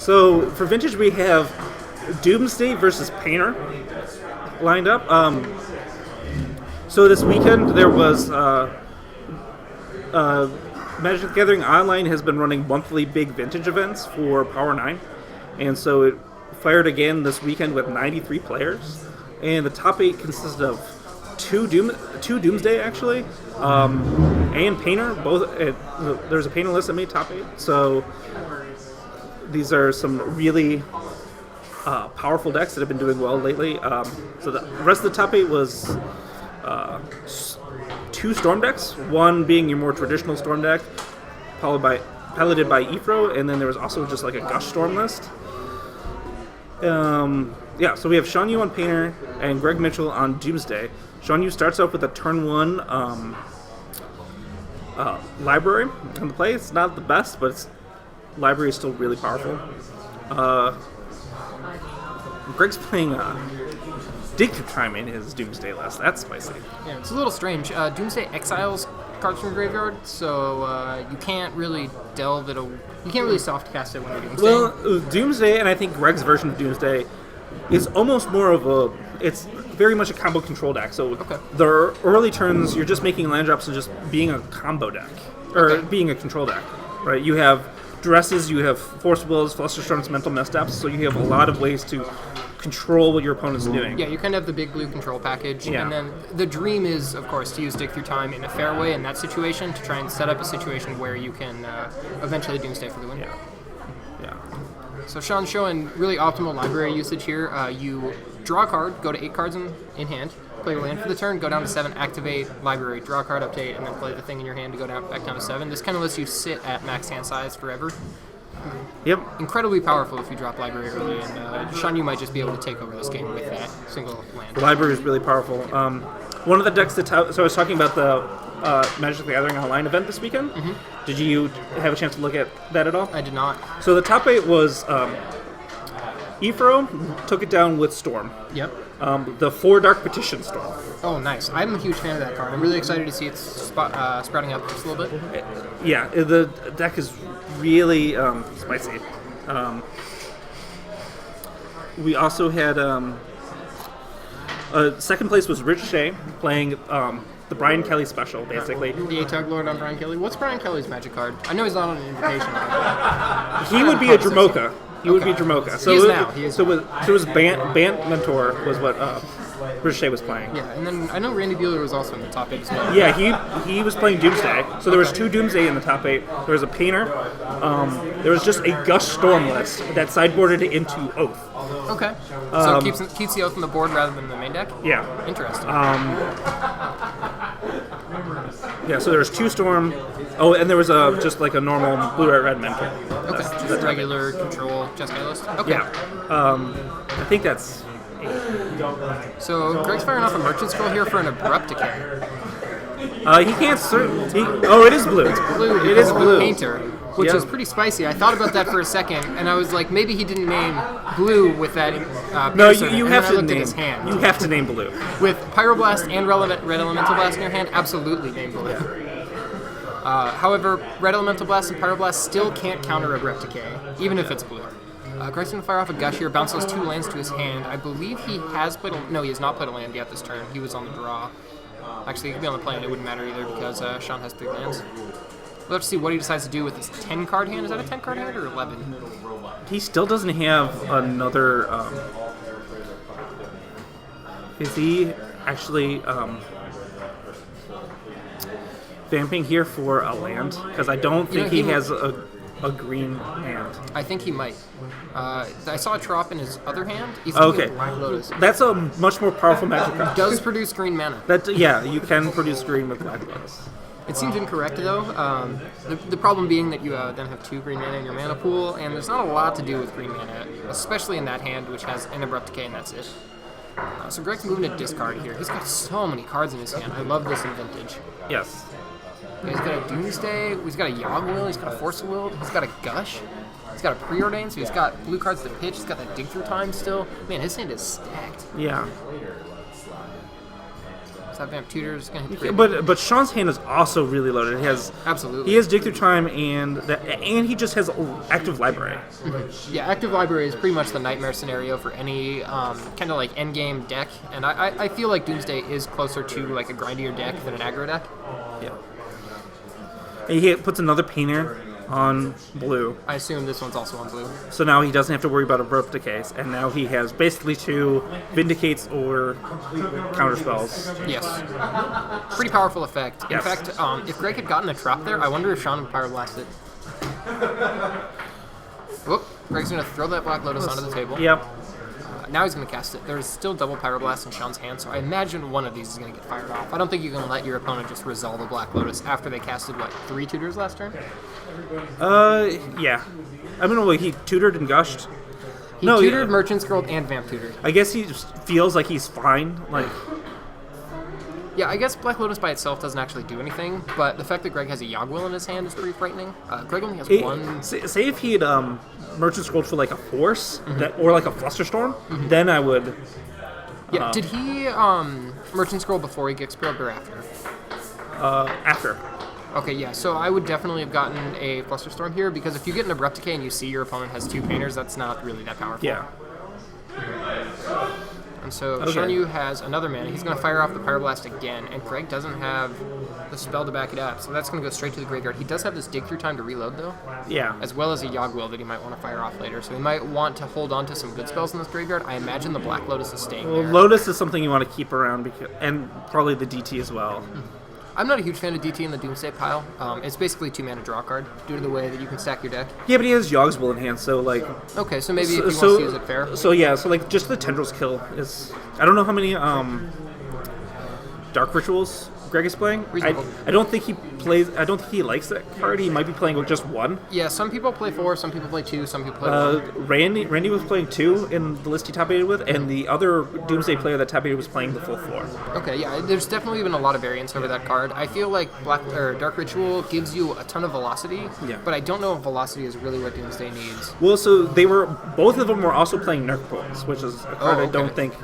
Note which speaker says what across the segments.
Speaker 1: So for Vintage, we have Doomsday versus Painter lined up. So this weekend there was Magic the Gathering Online has been running monthly big Vintage events for Power 9, and so it fired again this weekend with 93 players, and the top 8 consisted of two Doomsday actually, and Painter. Both there's a Painter list that made top 8, so these are some really powerful decks that have been doing well lately. So the rest of the top 8 was 2 Storm decks, one being your more traditional Storm deck, piloted by Ephro, and then there was also just like a Gush Storm list. So we have Sean Yu on Painter and Greg Mitchell on Doomsday. Sean Yu starts off with a turn 1 library on the play. It's not the best, but library is still really powerful. Greg's playing Dig Through Time in his Doomsday list. That's spicy.
Speaker 2: Yeah, it's a little strange. Doomsday exiles cards from the graveyard, so you can't really delve it. You can't really soft cast it when you're Doomsday.
Speaker 1: Well, Doomsday, and I think Greg's version of Doomsday is almost more of a. It's very much a combo control deck. So the early turns, you're just making land drops and just being a combo deck or being a control deck, right? You have dresses, you have Force Wills, Flusterstorms, Mental Missteps, so you have a lot of ways to control what your opponent's doing.
Speaker 2: Yeah, you kind of have the big blue control package, and then the dream is, of course, to use Dig Through Time in a fair way in that situation to try and set up a situation where you can eventually Doomsday for the win.
Speaker 1: Yeah.
Speaker 2: So Sean's showing really optimal library usage here. You draw a card, go to 8 cards in hand, play your land for the turn, go down to 7, activate library, draw a card up to 8, and then play the thing in your hand to go back down to 7. This kind of lets you sit at max hand size forever.
Speaker 1: Yep.
Speaker 2: Incredibly powerful if you drop library early, and Sean, you might just be able to take over this game with that single land.
Speaker 1: The library is really powerful. One of the decks that so I was talking about the Magic the Gathering Online event this weekend. Mm-hmm. Did you have a chance to look at that at all?
Speaker 2: I did not.
Speaker 1: So the top 8 was Ephro took it down with Storm.
Speaker 2: Yep.
Speaker 1: The 4 Dark Petition Storm.
Speaker 2: Oh, nice. I'm a huge fan of that card. I'm really excited to see it sprouting up just a little bit.
Speaker 1: Yeah, the deck is really spicy. We also had second place was Rich Shea playing the Brian Kelly special, basically.
Speaker 2: The A-Tug Lord on Brian Kelly. What's Brian Kelly's magic card? I know he's not on an invitation.
Speaker 1: He would be a Dramoka. He would be Dramoka. So
Speaker 2: he is now.
Speaker 1: So his Bant Mentor was what Ricochet was playing.
Speaker 2: Yeah, and then I know Randy Buehler was also in the top 8 as well.
Speaker 1: Yeah, he was playing Doomsday. So there was 2 Doomsday in the top 8. There was a Painter. There was just a Gush Storm list that sideboarded into Oath.
Speaker 2: Okay. So it keeps the Oath on the board rather than the main deck?
Speaker 1: Yeah.
Speaker 2: Interesting.
Speaker 1: Yeah, so there was 2 Storm. Oh, and there was just like a normal blue-red mentor.
Speaker 2: Okay, just regular control Jeskai list? Okay.
Speaker 1: Yeah. I think that's 8.
Speaker 2: So Greg's firing off a Merchant Scroll here for an Abrupt Decay.
Speaker 1: He can't it is blue.
Speaker 2: It's blue.
Speaker 1: It is blue.
Speaker 2: Painter, which is pretty spicy. I thought about that for a second, and I was like, maybe he didn't name blue with that.
Speaker 1: No, you have to
Speaker 2: name.
Speaker 1: At
Speaker 2: his hand.
Speaker 1: You have to name blue.
Speaker 2: With Pyroblast and Red Elemental Blast in your hand, absolutely name blue. However, Red Elemental Blast and Pyroblast still can't counter Abrupt Decay, even if it's blue. Greg's going to fire off a Gush here, bounce those 2 lands to his hand. I believe he has played no, he has not played a land yet this turn. He was on the draw. Actually, he could be on the play, and it wouldn't matter either because Sean has 3 lands. We'll have to see what he decides to do with his 10-card hand. Is that a 10-card hand or 11?
Speaker 1: He still doesn't have another... is he actually vamping here for a land? Because I don't think he has a green hand.
Speaker 2: I think he might. I saw a Trop in his other hand. He's
Speaker 1: okay.
Speaker 2: Black Lotus.
Speaker 1: That's a much more powerful magic card.
Speaker 2: Does produce green mana.
Speaker 1: You can produce green with Black Lotus.
Speaker 2: It seems incorrect, though. The problem being that you then have 2 green mana in your mana pool, and there's not a lot to do with green mana, especially in that hand, which has an Abrupt Decay, and that's it. So Greg's moving to discard here. He's got so many cards in his hand. I love this in Vintage.
Speaker 1: Yes.
Speaker 2: He's got a Doomsday, he's got a Yawg Will, he's got a Force Will, he's got a Gush, he's got a Preordain, so he's got blue cards to pitch, he's got that Dig Through Time still. Man, his hand is stacked.
Speaker 1: Yeah.
Speaker 2: So that Vamp Tutor's going to hit the graveyard.
Speaker 1: But Sean's hand is also really loaded.
Speaker 2: Absolutely.
Speaker 1: He has Dig Through Time, and he just has active library.
Speaker 2: Yeah, active library is pretty much the nightmare scenario for any kind of like endgame deck, and I feel like Doomsday is closer to like a grindier deck than an aggro deck.
Speaker 1: Yeah. And he puts another Painter on blue.
Speaker 2: I assume this one's also on blue.
Speaker 1: So now he doesn't have to worry about Abrupt Decays, and now he has basically 2 Vindicates or Counterspells.
Speaker 2: Yes. Pretty powerful effect. In
Speaker 1: Yes.
Speaker 2: fact, if Greg had gotten a trap there, I wonder if Sean would Pyroblast it. Whoop. Greg's going to throw that Black Lotus onto the table.
Speaker 1: Yep.
Speaker 2: Now he's going to cast it. There's still double Pyroblast in Sean's hand, so I imagine one of these is going to get fired off. I don't think you can let your opponent just resolve a Black Lotus after they casted, 3 tutors last turn?
Speaker 1: Yeah. I mean, he tutored and gushed.
Speaker 2: He tutored, Merchant Scrolled, and Vamp Tutored.
Speaker 1: I guess he just feels like he's fine.
Speaker 2: Yeah, I guess Black Lotus by itself doesn't actually do anything, but the fact that Greg has a Yogwill in his hand is pretty frightening. Greg only has one.
Speaker 1: Say if he had Merchant Scrolled for a Force or a Flusterstorm, then I would.
Speaker 2: Yeah, did he Merchant Scroll before he Gixpilled or after?
Speaker 1: After.
Speaker 2: Okay, yeah, so I would definitely have gotten a Flusterstorm here, because if you get an Abrupt Decay and you see your opponent has 2 Painters, that's not really that powerful.
Speaker 1: Yeah.
Speaker 2: And so Shan Yu has another mana. He's going to fire off the Pyroblast again, and Greg doesn't have the spell to back it up, so that's going to go straight to the graveyard. He does have this Dig Through Time to reload, though.
Speaker 1: Yeah.
Speaker 2: As well as a Yogwill that he might want to fire off later. So he might want to hold on to some good spells in this graveyard. I imagine the Black Lotus is staying there.
Speaker 1: Lotus is something you want to keep around, and probably the DT as well.
Speaker 2: I'm not a huge fan of DT in the Doomsday pile. It's basically 2 mana draw card due to the way that you can stack your deck.
Speaker 1: Yeah, but he has Yogswill in hand, so
Speaker 2: Okay, so maybe if he wants to use it fair.
Speaker 1: So yeah, just the Tendrils kill is. I don't know how many Dark Rituals Greg is playing. I don't think he plays. I don't think he likes that card. He might be playing with just 1.
Speaker 2: Yeah, some people play 4, some people play 2, some people play 1.
Speaker 1: Randy was playing 2 in the list he top 8 with, and the other Doomsday player that top 8 was playing the full 4.
Speaker 2: Okay, yeah, there's definitely been a lot of variance over that card. I feel like Dark Ritual gives you a ton of velocity, but I don't know if velocity is really what Doomsday needs.
Speaker 1: Well, so both of them were also playing Nerf Pulls, which is a card I don't think.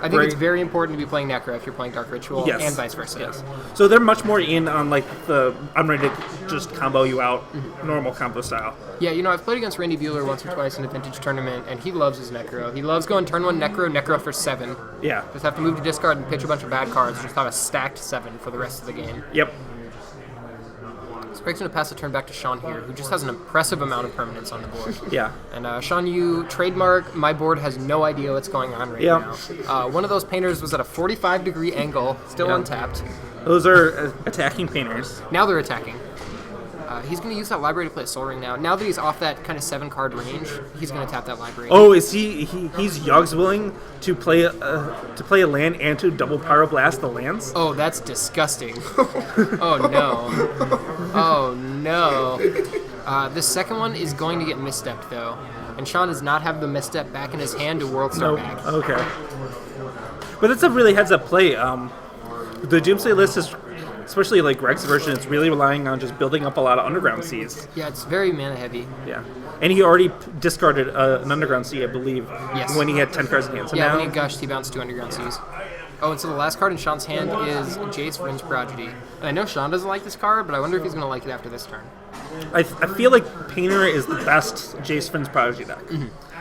Speaker 2: I think it's very important to be playing Necro if you're playing Dark Ritual, and vice versa.
Speaker 1: Yes. So they're much more in on the I'm ready to just combo you out, normal combo style.
Speaker 2: Yeah, I've played against Randy Bueller once or twice in a vintage tournament, and he loves his Necro. He loves going turn 1 Necro for 7.
Speaker 1: Yeah.
Speaker 2: Just have to move to discard and pitch a bunch of bad cards, just have a stacked 7 for the rest of the game.
Speaker 1: Yep.
Speaker 2: So Greg's going to pass the turn back to Sean here, who just has an impressive amount of permanence on the board.
Speaker 1: Yeah.
Speaker 2: And Sean Yu, trademark, my board has no idea what's going on right now. One of those painters was at a 45-degree angle, still untapped.
Speaker 1: Those are attacking painters.
Speaker 2: Now they're attacking. He's going to use that library to play a Soul Ring now. Now that he's off that kind of 7-card range, he's going to tap that library.
Speaker 1: Oh, is he's Yogs willing to play a land and to double Pyroblast the lands?
Speaker 2: Oh, that's disgusting. Oh, no. Oh, no. The second one is going to get misstepped, though. And Sean does not have the misstep back in his hand to World Star back.
Speaker 1: Okay. But that's a really heads-up play. The Doomsday list is, especially Greg's version, it's really relying on just building up a lot of Underground Seas.
Speaker 2: Yeah, it's very mana-heavy.
Speaker 1: Yeah. And he already discarded an Underground Sea, I believe, when he had 10 cards in hand. So now,
Speaker 2: when he gushed, he bounced 2 Underground Seas. Oh, and so the last card in Sean's hand is Jace Fringe Prodigy. And I know Sean doesn't like this card, but I wonder if he's going to like it after this turn.
Speaker 1: I feel like Painter is the best Jace Fringe Prodigy deck.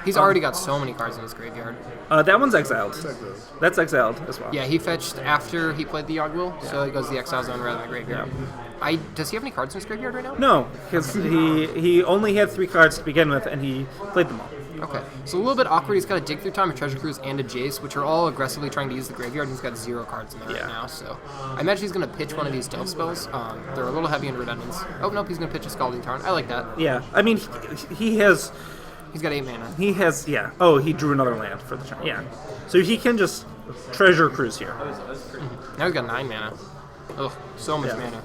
Speaker 2: He's already got so many cards in his graveyard.
Speaker 1: That one's exiled. That's exiled as well.
Speaker 2: Yeah, he fetched after he played the Yogwill, so he goes to the exile zone rather than the graveyard. Yeah. Does he have any cards in his graveyard right now?
Speaker 1: No, because he only had 3 cards to begin with, and he played them all.
Speaker 2: Okay, so a little bit awkward. He's got a Dig Through Time, a Treasure Cruise, and a Jace, which are all aggressively trying to use the graveyard, and he's got 0 cards in there right now. So I imagine he's going to pitch one of these Delve spells. They're a little heavy in redundance. Oh, nope, he's going to pitch a Scalding Tarn. I like that.
Speaker 1: Yeah, I mean, he has...
Speaker 2: He's got 8 mana.
Speaker 1: He has, Oh, he drew another land for the turn. Yeah. So he can just Treasure Cruise here.
Speaker 2: Now he's got 9 mana. Ugh, so much mana.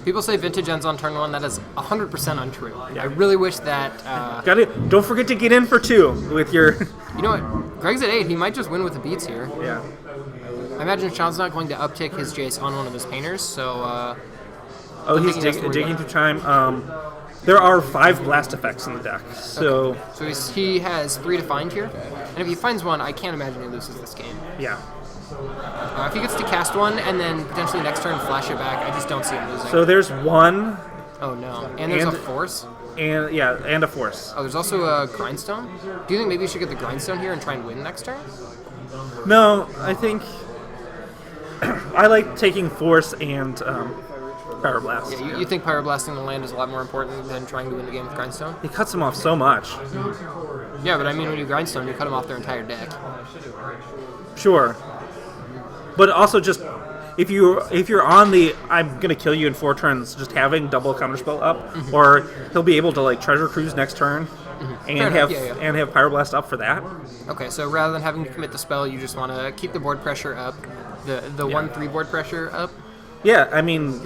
Speaker 2: People say Vintage ends on turn 1. That is 100% untrue. I really wish that...
Speaker 1: Got it. Don't forget to get in for 2 with your...
Speaker 2: You know what? Greg's at 8. He might just win with the beats here.
Speaker 1: Yeah.
Speaker 2: I imagine Sean's not going to uptick his Jace on one of his painters, so...
Speaker 1: he's digging through time. There are 5 blast effects in the deck, so...
Speaker 2: Okay. So he has 3 to find here, and if he finds one, I can't imagine he loses this game.
Speaker 1: Yeah.
Speaker 2: If he gets to cast one and then potentially next turn flash it back, I just don't see him losing.
Speaker 1: So there's one,
Speaker 2: Oh no. And there's
Speaker 1: And-
Speaker 2: a force.
Speaker 1: and a force.
Speaker 2: Oh, there's also a grindstone. Do you think maybe you should get the grindstone here and try and win next turn?
Speaker 1: No, I think I like taking force and power blast.
Speaker 2: Yeah, you think Pyroblasting the land is a lot more important than trying to win the game with grindstone?
Speaker 1: He cuts him off so much.
Speaker 2: Yeah, but I mean when you grindstone, you cut them off their entire deck.
Speaker 1: Sure, but also just if you're on the I'm gonna kill you in 4 turns, just having double counterspell up, or he'll be able to like treasure cruise next turn, and
Speaker 2: Fair
Speaker 1: have
Speaker 2: enough, yeah.
Speaker 1: and have pyroblast up for that.
Speaker 2: Okay, so rather than having to commit the spell, you just want to keep the board pressure up, the 1/3 board pressure up.
Speaker 1: Yeah, I mean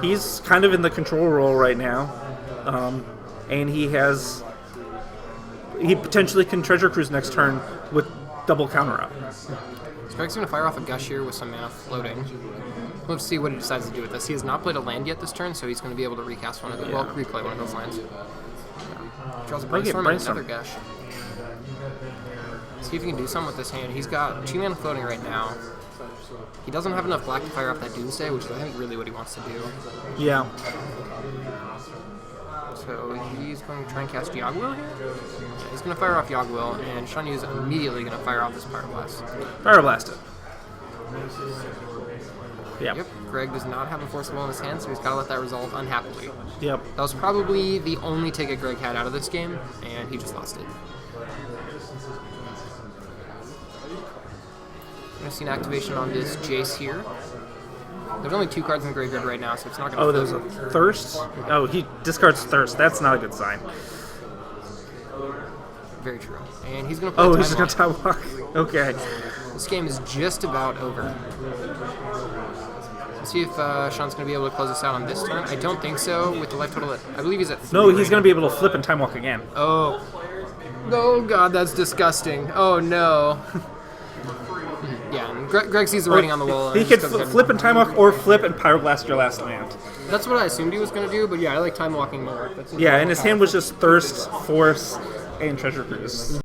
Speaker 1: he's kind of in the control role right now, and he potentially can treasure cruise next turn with double counter up.
Speaker 2: So Greg's going to fire off a Gush here with some mana floating. Let's see what he decides to do with this. He has not played a land yet this turn, so he's going to be able to recast one of those. Well, replay one of those lands. Draws a Brainstorm and another Gush. See if he can do something with this hand. He's got 2 mana floating right now. He doesn't have enough black to fire off that Doomsday, which is, I think, really what he wants to do.
Speaker 1: Yeah.
Speaker 2: So he's going to try and cast Yogwill here? Yeah, he's going to fire off Yogwill, and Shanyu is immediately going to fire off this Pyroblast.
Speaker 1: Pyroblast it. Yep.
Speaker 2: Yep, Greg does not have a Forcible in his hand, so he's got to let that resolve unhappily.
Speaker 1: Yep.
Speaker 2: That was probably the only ticket Greg had out of this game, and he just lost it. I'm going to see an activation on this Jace here. There's only 2 cards in the graveyard right now, so it's not going to...
Speaker 1: Oh, there's a Thirst? Oh, he discards Thirst. That's not a good sign.
Speaker 2: Very true. And he's going to play
Speaker 1: Oh,
Speaker 2: Time
Speaker 1: he's going to
Speaker 2: Walk.
Speaker 1: Time Walk. Okay.
Speaker 2: This game is just about over. Let's see if Sean's going to be able to close this out on this turn. I don't think so, with the life total at... I believe he's at 3.
Speaker 1: No, he's going to be able to flip and Time Walk again.
Speaker 2: Oh. Oh, God, that's disgusting. Oh, no. Yeah, and Greg sees the writing on the wall.
Speaker 1: He
Speaker 2: and
Speaker 1: could
Speaker 2: just goes ahead and-
Speaker 1: flip and Time Walk or flip and Pyroblast your last land.
Speaker 2: That's what I assumed he was going to do, but yeah, I like time walking more.
Speaker 1: Yeah, and his hand was just Thirst, Force, and Treasure Cruise.